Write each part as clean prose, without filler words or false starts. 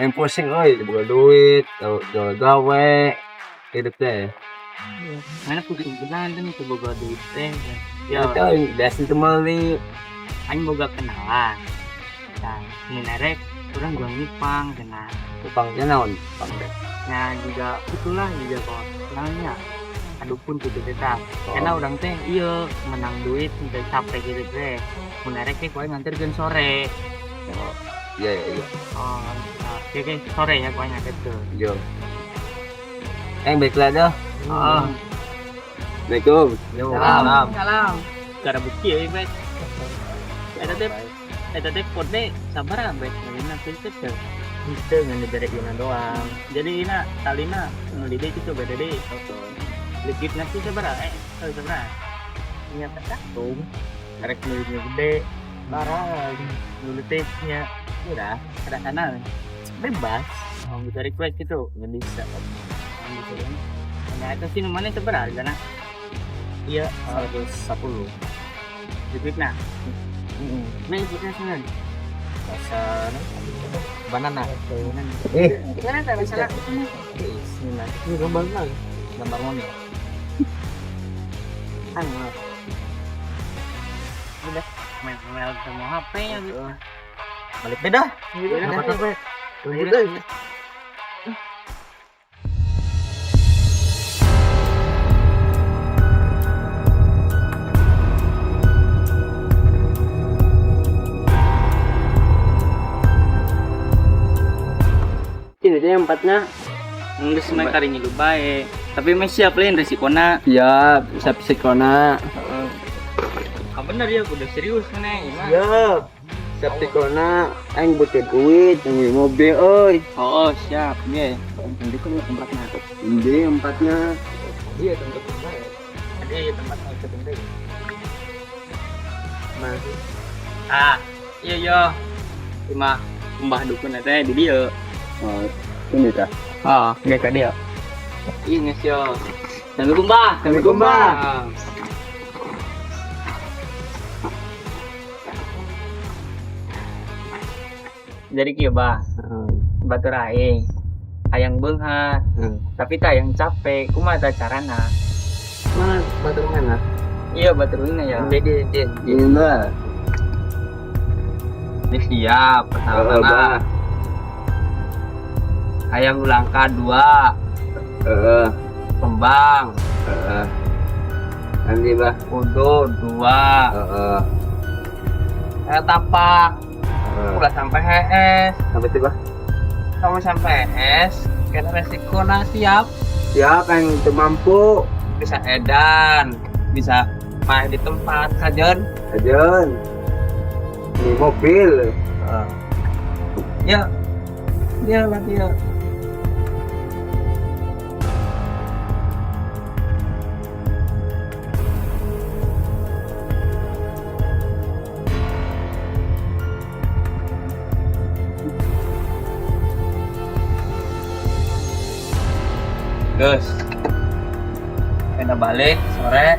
yang pusing buka duit jual gawe hidup teh mana pusing beneran tuh nih boga duit teh ya tahu biasa itu mali aing boga kenalan nah minarek kurang gua ngipang dengan upangnya naon nah juga itulah juga kok kenalnya adupun gitu tetap karena orang teh iya menang duit sampai capek gitu teh minarek teh kau nganter gen sore iya oh nah, oke sore ya kau nganter tuh yo baiklah dah oh Assalamualaikum salam cara bukti ya baik Eta teh kode sabar abis ngalina pintet teh itu ngan diberekin doang jadi ina talina nu di itu beda deh legit nasi sabar sabar nyata katung karek nulisnya gede barang nulisnya udah ada kanal bebas mau bisa request gitu nggak bisa nah itu sih namanya sabar karena iya 110 legit nah nah ikutnya sana rasa banana mana tak masalah bismillah ini gambar mana udah main sama HP nya gitu balik beda beda ini dia empatnya nulis mereka ini lu baik tapi masih siap lain resikona ya siap sikona bener ya udah serius mana ya siap sikona aing butuh duit yang mobil oh siap ya nanti kan tempatnya ini empatnya iya tempatnya ada ya tempatnya itu penting masih iya cuma mbah dukun teh di dia ini dah nggak ke dia iya nggak sih kami kumba jadi kia bah batu raing hayang beunghar tapi tayang capek kumaha carana mana batu mana iya batu raingna ya ini mah ini siap pertama hayang langkah 2 kembang nanti bah kudu 2 tapak udah sampai HS sampai tiba kamu sampai HS kena resiko siap yang itu mampu bisa edan bisa main di tempat kajen ini mobil ya nanti ya Gus, kita balik sore,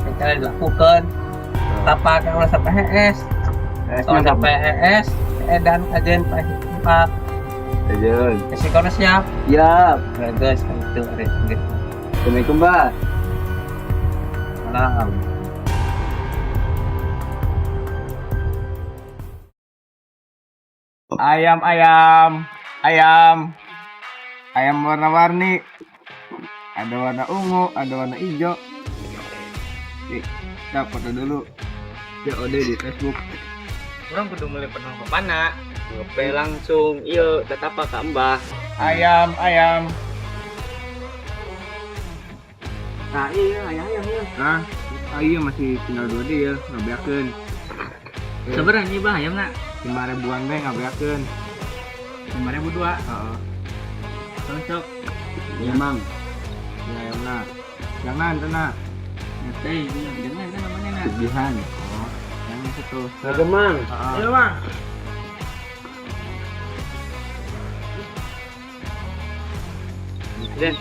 kita dilakukan. Tapak kalau sampai HS, kalau sampai HS, edan ajen Pak tempat. ajen. Resikonya siap. Siap. Gus, itu hari. Assalamualaikum Mbak. Salam. Ayam warna-warni. Ada warna ungu, ada warna hijau. Dapat dulu. COD di Facebook. Orang kudu mulai penuh ke pana. Ngepe langsung, iya, tetap apa Kak Mbah. Ayam. Nah, iya. Nah, iya masih tinggal 2 dia, ngabeakeun. Sebenarnya Mbah ayam nak 5.000-an teh ngabeakeun. 5.002. Heeh. Cocok. Iya, Mang. Ya, ayamna. Jangan tenang. Ngeteh, jangan kan namanya nak. Tagihan. Oh, yang itu. Ada Mang. Ayo Mang. Den.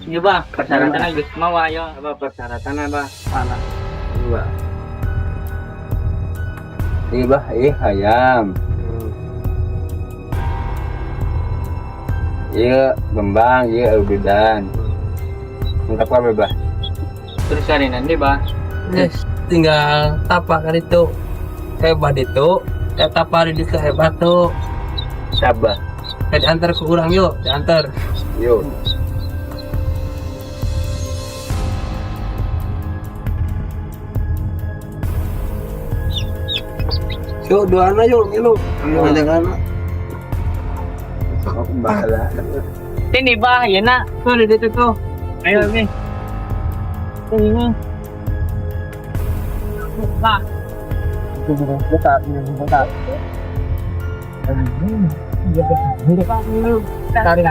Iya Bang, persyaratan geus mau ayo apa persyaratan apa? Mana? 2. Iya bah, ayam. Iya kembang, iya ududan. Lengkap apa bah? Terus hari nanti bah. Yes, tinggal tapak kan itu hebat itu. Ya tapak hari itu hebat tuh. Sabah. Diantar ke orang yuk, diantar. Yuk. Yuk, doana yuk, yuk. Ada kan? Aku bahala. Ini bah, ya nak. Tuh di situ tuh. Ayo nih. Ini. Bah. Buka. Tarik.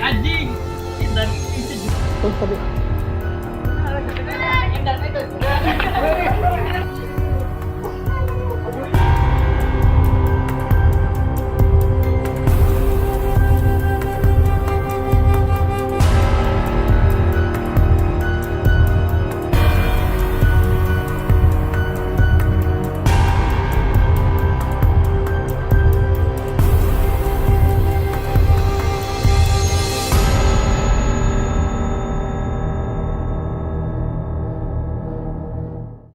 Anjing.